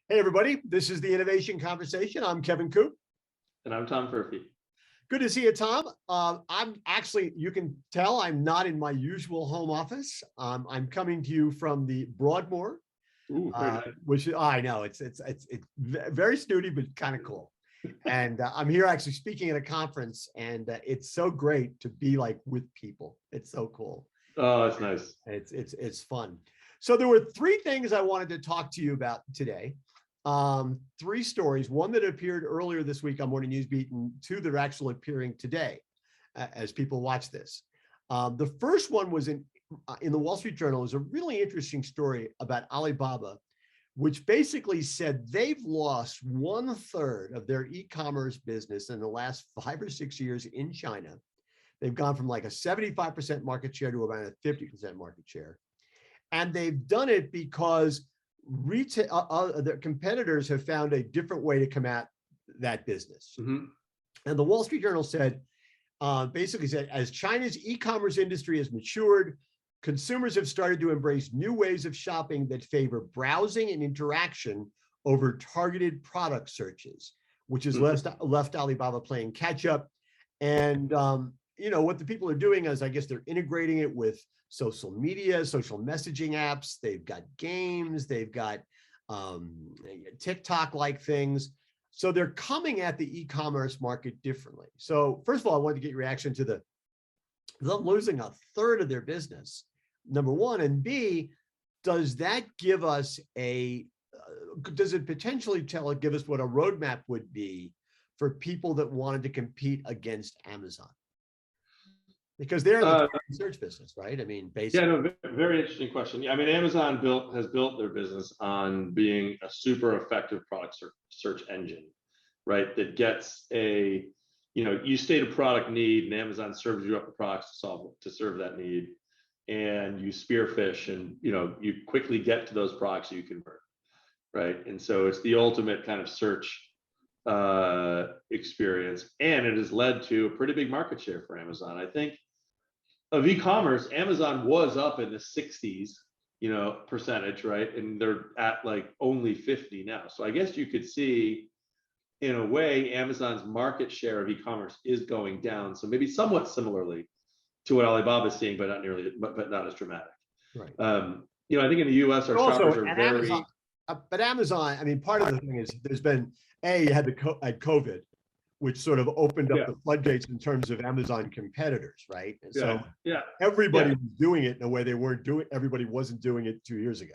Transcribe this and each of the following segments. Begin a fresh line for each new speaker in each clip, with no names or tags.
Hey, everybody. This is the Innovation Conversation. I'm Kevin Coop.
And I'm Tom Furphy.
Good to see you, Tom. I'm actually, you can tell I'm not in my usual home office. I'm coming to you from the Broadmoor,
Ooh, very nice.
which I know it's very snooty, but kind of cool. And I'm here actually speaking at a conference, and it's so great to be like with people. It's so cool.
Oh, that's nice.
It's fun. So there were three things I wanted to talk to you about today. Three stories, one that appeared earlier this week on Morning Newsbeat, and two that are actually appearing today as people watch this. The first one was in the Wall Street Journal. It was a really interesting story about Alibaba, which basically said they've lost 1/3 of their e-commerce business in the last 5 or 6 years in China. They've gone from like a 75% market share to about a 50% market share. And they've done it because retail, their competitors have found a different way to come at that business.
Mm-hmm.
And the Wall Street Journal said, basically said, as China's e-commerce industry has matured, consumers have started to embrace new ways of shopping that favor browsing and interaction over targeted product searches, which has left Alibaba playing catch up. And what the people are doing is, I guess they're integrating it with social media, social messaging apps. They've got games, they've got TikTok-like things. So they're coming at the e-commerce market differently. So first of all, I wanted to get your reaction to them losing 1/3 of their business, number one. And B, does that give us does it potentially give us what a roadmap would be for people that wanted to compete against Amazon? Because they're in the search business, right? I mean, basically.
Yeah, no, very interesting question. Yeah, I mean, Amazon has built their business on being a super effective product search engine, right? That gets you state a product need, and Amazon serves you up the products to serve that need, and you spearfish, and you quickly get to those products you convert, right? And so it's the ultimate kind of search experience, and it has led to a pretty big market share for Amazon. I think of e-commerce, Amazon was up in the 60s, percentage, right? And they're at like only 50 now. So I guess you could see, in a way, Amazon's market share of e-commerce is going down. So maybe somewhat similarly to what Alibaba is seeing, but not nearly, but not as dramatic.
Right.
I think in the U.S. our shoppers are very.
Amazon, but Amazon, I mean, part of the thing is there's been you had COVID, which sort of opened up the floodgates in terms of Amazon competitors, right? And so everybody was doing it in a way everybody wasn't doing it 2 years ago.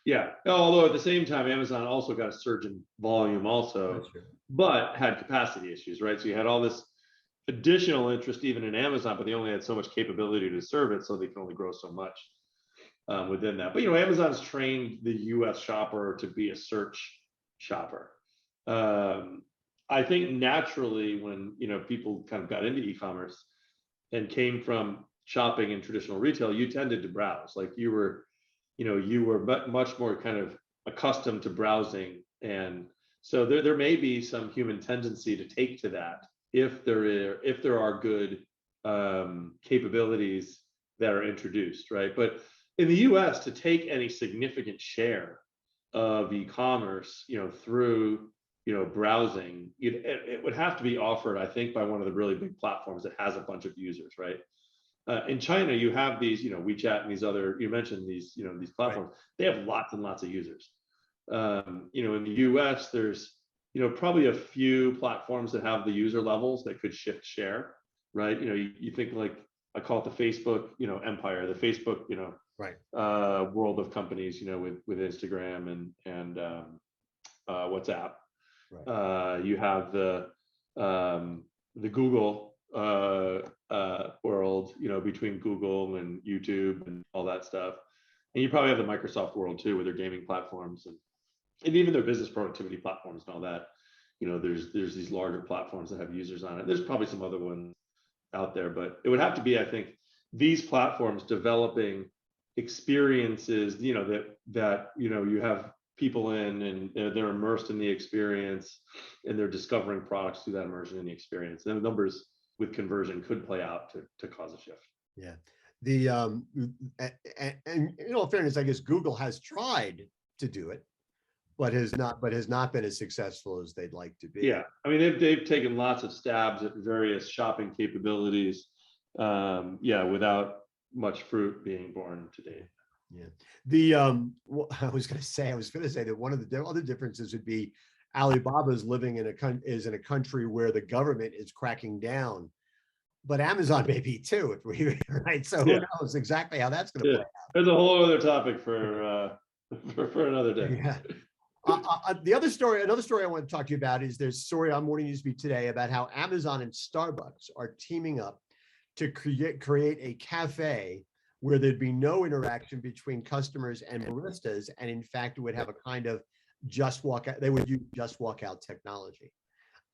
Yeah, although at the same time, Amazon also got a surge in volume also, but had capacity issues, right? So you had all this additional interest even in Amazon, but they only had so much capability to serve it, so they can only grow so much within that. But Amazon's trained the US shopper to be a search shopper. I think naturally when people kind of got into e-commerce and came from shopping in traditional retail, you tended to browse. Like you were much more kind of accustomed to browsing, and so there may be some human tendency to take to that if there are good capabilities that are introduced, right? But in the U.S., to take any significant share of e-commerce, through browsing, it would have to be offered, I think, by one of the really big platforms that has a bunch of users, right? In China, you have these, WeChat and these other, you mentioned these, these platforms, right. They have lots and lots of users. In the US, there's, probably a few platforms that have the user levels that could shift share, right? You think like, I call it the Facebook, empire, the Facebook, world of companies, with Instagram and WhatsApp. Right. You have the Google world, between Google and YouTube and all that stuff. And you probably have the Microsoft world too, with their gaming platforms and even their business productivity platforms and all that. There's these larger platforms that have users on it. There's probably some other ones out there, but it would have to be, I think, these platforms developing experiences, that you have people in, and they're immersed in the experience, and they're discovering products through that immersion in the experience. And the numbers with conversion could play out to cause a shift.
Yeah. And in all fairness, I guess Google has tried to do it, has not been as successful as they'd like to be.
Yeah, I mean, they've taken lots of stabs at various shopping capabilities, yeah, without much fruit being born to date.
Yeah. I was going to say that one of the other differences would be Alibaba is living in a country where the government is cracking down, but Amazon may be too, if we right. So who
Yeah.
knows exactly how that's going to
Yeah,
play out.
there's a whole other topic for for another day.
Yeah. Another story I want to talk to you about is there's a story on Morning Newsbeat today about how Amazon and Starbucks are teaming up to create a cafe where there'd be no interaction between customers and baristas, and in fact, it would have a kind of just walk out. They would use just walk out technology.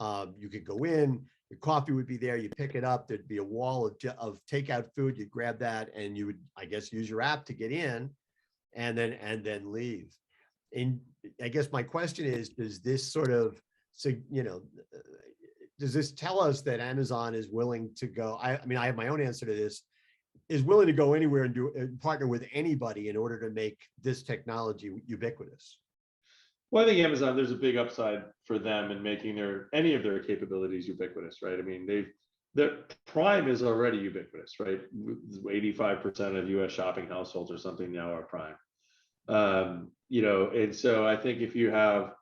You could go in, your coffee would be there, you pick it up, there'd be a wall of takeout food, you grab that, and you would, I guess, use your app to get in, and then leave. And I guess my question is, does this sort of, so does this tell us that Amazon is willing to go? I mean, I have my own answer to this. Is willing to go anywhere and partner with anybody in order to make this technology ubiquitous.
Well, I think Amazon, there's a big upside for them in making any of their capabilities ubiquitous, right? I mean, their Prime is already ubiquitous, right? 85% of US shopping households or something now are Prime. And so I think if you have,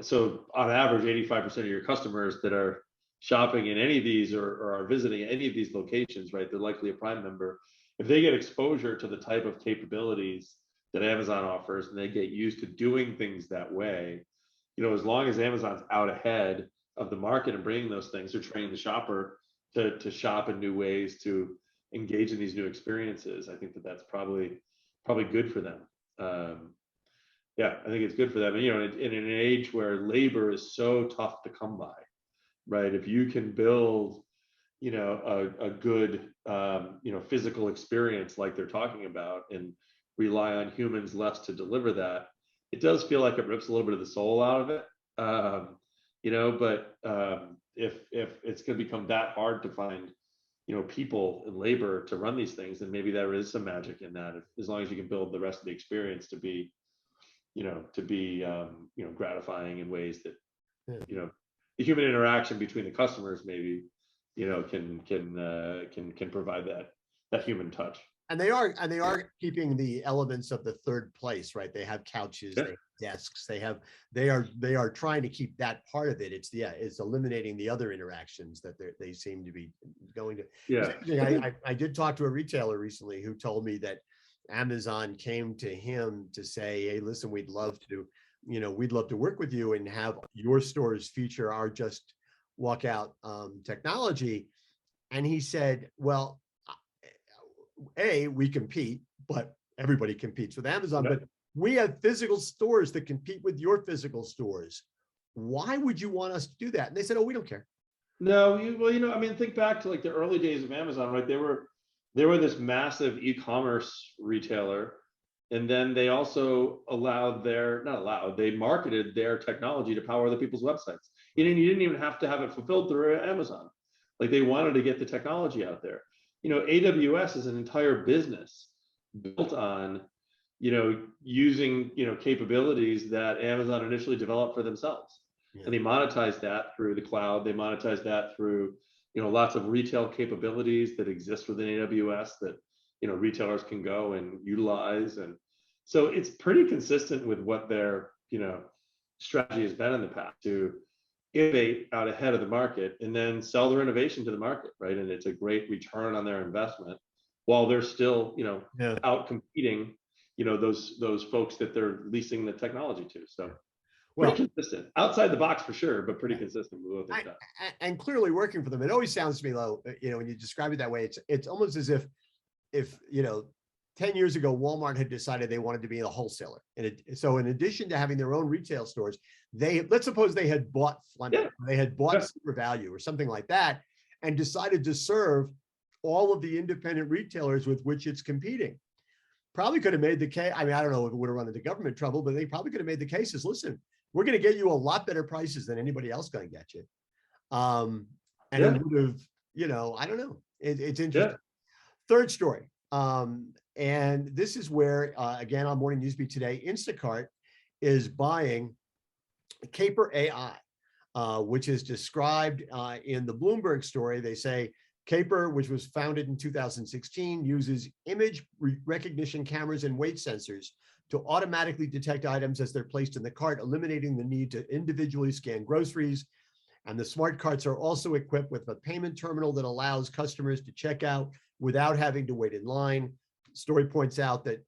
so on average, 85% of your customers that are shopping in any of these or are visiting any of these locations, right, they're likely a Prime member. If they get exposure to the type of capabilities that Amazon offers and they get used to doing things that way, as long as Amazon's out ahead of the market and bringing those things, they're training the shopper to shop in new ways, to engage in these new experiences. I think that's probably good for them. Yeah, I think it's good for them. And, in an age where labor is so tough to come by, right? If you can build, a good, physical experience like they're talking about and rely on humans less to deliver that, it does feel like it rips a little bit of the soul out of it. But if it's going to become that hard to find, people and labor to run these things, then maybe there is some magic in that. As long as you can build the rest of the experience to be, gratifying in ways that, the human interaction between the customers maybe, can provide that human touch.
And they are keeping the elements of the third place, right? They have couches,
Yeah.
they have desks, they are trying to keep that part of it. It's eliminating the other interactions that they seem to be going to.
Yeah.
I did talk to a retailer recently who told me that Amazon came to him to say, hey, listen, we'd love to work with you and have your stores feature our just walk out technology. And he said, well, we compete, but everybody competes with Amazon,
Right.
but we have physical stores that compete with your physical stores. Why would you want us to do that? And they said, oh, we don't care.
No, I mean, think back to like the early days of Amazon, right? They were this massive e-commerce retailer. And then they also they marketed their technology to power other people's websites. You didn't even have to have it fulfilled through Amazon. Like they wanted to get the technology out there. AWS is an entire business built on, using, capabilities that Amazon initially developed for themselves. Yeah. And they monetize that through the cloud. They monetize that through, lots of retail capabilities that exist within AWS that, retailers can go and utilize. And so it's pretty consistent with what their, strategy has been in the past, to innovate out ahead of the market and then sell their innovation to the market, right? And it's a great return on their investment while they're still, out competing, those folks that they're leasing the technology to. So pretty consistent, outside the box for sure, but pretty consistent with what they've done.
And clearly working for them. It always sounds to me, though, when you describe it that way, it's almost as if 10 years ago, Walmart had decided they wanted to be a wholesaler. So in addition to having their own retail stores, let's suppose they had bought Fleming, they had bought Super Value or something like that, and decided to serve all of the independent retailers with which it's competing. Probably could have made the case. I mean, I don't know if it would have run into government trouble, but they probably could have made the cases. Listen, we're going to get you a lot better prices than anybody else going to get you. And it would have, I don't know. It's interesting. Third story. And this is where, again, on Morning Newsbeat today, Instacart is buying Caper AI, which is described in the Bloomberg story. They say Caper, which was founded in 2016, uses image recognition cameras and weight sensors to automatically detect items as they're placed in the cart, eliminating the need to individually scan groceries. And the smart carts are also equipped with a payment terminal that allows customers to check out without having to wait in line. Story points out that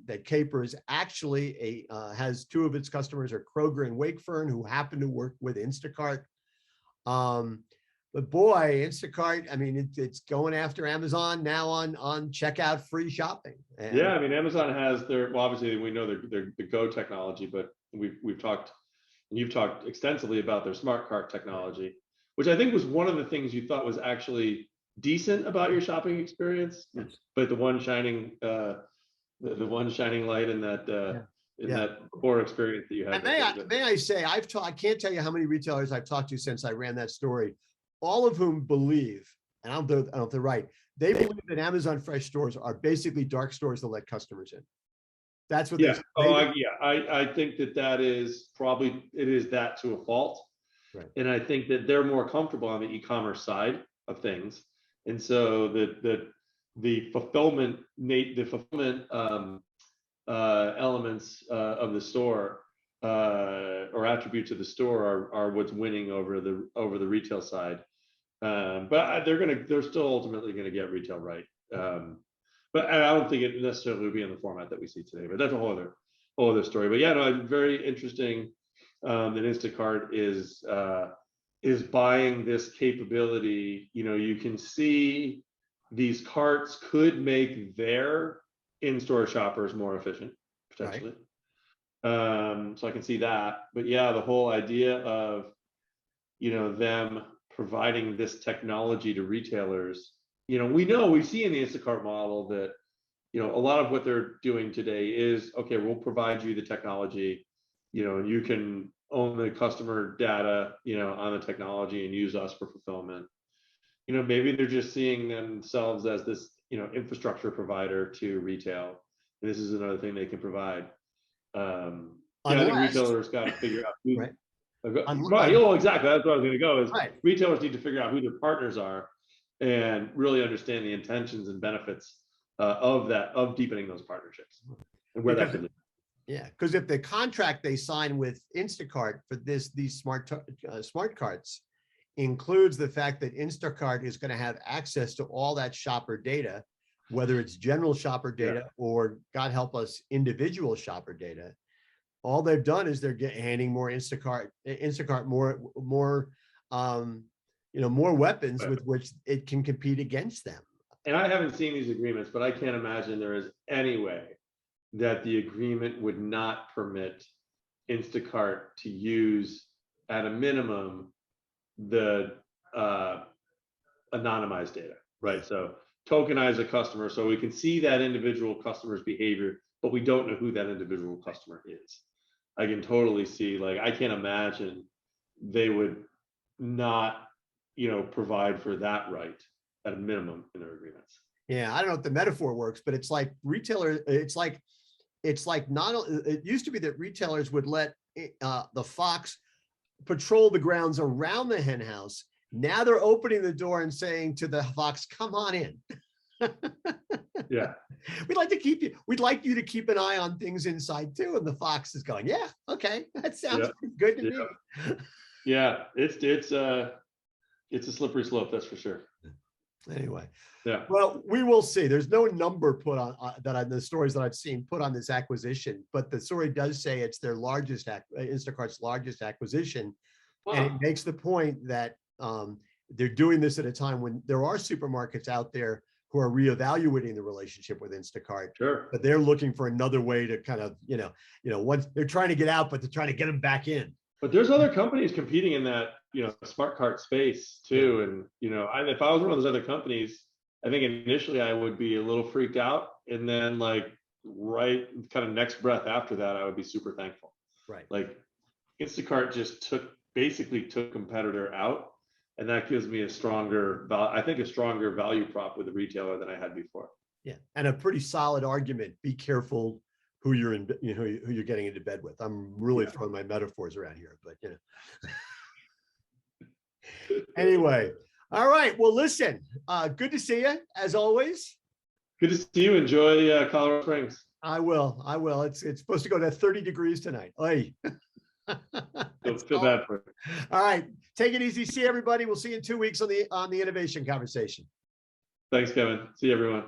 that Caper is actually has two of its customers are Kroger and Wakefern, who happen to work with Instacart. But boy, Instacart, I mean, it's going after Amazon now on checkout free shopping. And
yeah, I mean, Amazon has their, well, obviously we know their the Go technology, but we've talked, and you've talked extensively about their smart cart technology, which I think was one of the things you thought was actually decent about your shopping experience.
Yes.
But the one shining the one shining light in that in that core experience that you had.
And may I say, I can't tell you how many retailers I've talked to since I ran that story, all of whom believe, and I don't know if they're right, they believe that Amazon Fresh stores are basically dark stores that let customers in. That's what they say.
I think that is probably, it is that to a fault.
Right.
And I think that they're more comfortable on the e-commerce side of things. And so the fulfillment elements of the store or attributes of the store are what's winning over the retail side. But they're still ultimately gonna get retail right. But I don't think it necessarily would be in the format that we see today. But that's a whole other story. But yeah, no, very interesting that Instacart is buying this capability. You know, you can see these carts could make their in-store shoppers more efficient, potentially. Right. So I can see that. But yeah, the whole idea of, you know, them providing this technology to retailers, you know, we see in the Instacart model that, you know, a lot of what they're doing today is, okay, we'll provide you the technology, you know, and you can own the customer data, you know, on the technology and use us for fulfillment. You know, maybe they're just seeing themselves as this, you know, infrastructure provider to retail. And this is another thing they can provide. I think retailers got to figure out who, right. Oh, exactly. That's where I was going to go. Is right. Retailers need to figure out who their partners are and really understand the intentions and benefits of deepening those partnerships and where that could lead.
Yeah, because if the contract they sign with Instacart for these smart carts includes the fact that Instacart is going to have access to all that shopper data, whether it's general shopper data or, God help us, individual shopper data, all they've done is they're handing more Instacart more more weapons with which it can compete against them.
And I haven't seen these agreements, but I can't imagine there is any way that the agreement would not permit Instacart to use, at a minimum, the anonymized data, right? So tokenize a customer so we can see that individual customer's behavior, but we don't know who that individual customer is. I can totally see, like, I can't imagine they would not, you know, provide for that right at a minimum in their agreements.
Yeah, I don't know if the metaphor works, but it's like retailer, it's like not, it used to be that retailers would let the fox patrol the grounds around the hen house. Now they're opening the door and saying to the fox, come on in.
Yeah.
We'd like you to keep an eye on things inside too. And the fox is going, yeah, okay, that sounds good to me.
Yeah, it's a slippery slope, that's for sure.
Anyway,
yeah.
Well, we will see. There's no number put on the stories that I've seen put on this acquisition, but the story does say it's their largest Instacart's largest acquisition, and it makes the point that they're doing this at a time when there are supermarkets out there who are reevaluating the relationship with Instacart.
Sure.
But they're looking for another way to kind of, once they're trying to get out, but they're trying to get them back in.
But there's other companies competing in that, smart cart space too. Yeah. And, if I was one of those other companies, I think initially I would be a little freaked out. And then right kind of next breath after that, I would be super thankful.
Right.
Like Instacart just basically took competitor out. And that gives me a stronger value prop with the retailer than I had before.
Yeah. And a pretty solid argument. Be careful who you're in, who you're getting into bed with. I'm really throwing my metaphors around here, but anyway. All right. Well, listen, good to see you as always.
Good to see you. Enjoy Colorado Springs.
I will. It's supposed to go to 30 degrees tonight. Oy.
Don't feel bad for it.
All right. Take it easy. See everybody. We'll see you in 2 weeks on the innovation conversation.
Thanks, Kevin. See you, everyone.